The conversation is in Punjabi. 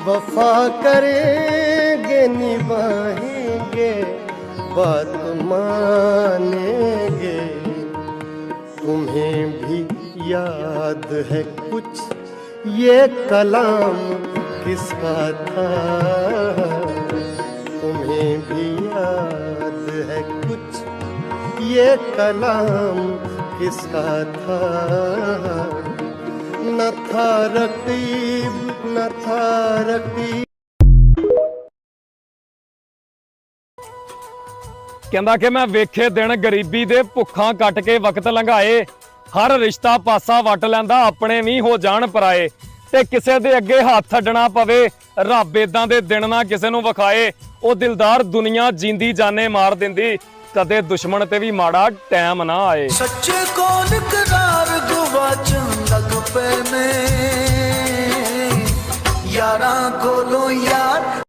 वफा करेंगे निभाएंगे बात मानेंगे। तुम्हें भी याद है कुछ ये कलाम किसका था? तुम्हें भी याद है कुछ ये कलाम किसका था? न था रकीब न था रकीब। ਕਹਿੰਦਾ ਕਿ ਮੈਂ ਵੇਖੇ ਦਿਨ ਗਰੀਬੀ ਦੇ ਭੁੱਖਾਂ ਕੱਟ ਕੇ ਵਕਤ ਲੰਘਾਏ। ਹਰ ਰਿਸ਼ਤਾ ਪਾਸਾ ਵੱਟ ਲੈਂਦਾ ਆਪਣੇ ਵੀ ਹੋ ਜਾਣ ਪਰਾਏ। ਤੇ ਕਿਸੇ ਦੇ ਅੱਗੇ ਹੱਥ ਅੱਡਣਾ ਪਵੇ ਰੱਬ ਇਦਾਂ ਦੇ ਦਿਨ ਨਾ ਕਿਸੇ ਨੂੰ ਵਿਖਾਏ। ਉਹ ਦਿਲਦਾਰ ਦੁਨੀਆ ਜਿੰਦੀ ਜਾਨੇ ਮਾਰ ਦਿੰਦੀ ਕਦੇ ਦੁਸ਼ਮਣ ਤੇ ਵੀ ਮਾੜਾ ਟਾਈਮ ਨਾ ਆਏ। ਸੱਚੇ ਕੋਲ ਕਰਾਰ ਗਵਾਚਣ ਲੱਗ ਪਏ ਨੇ ਯਾਰਾਂ ਕੋਲੋਂ ਯਾਰ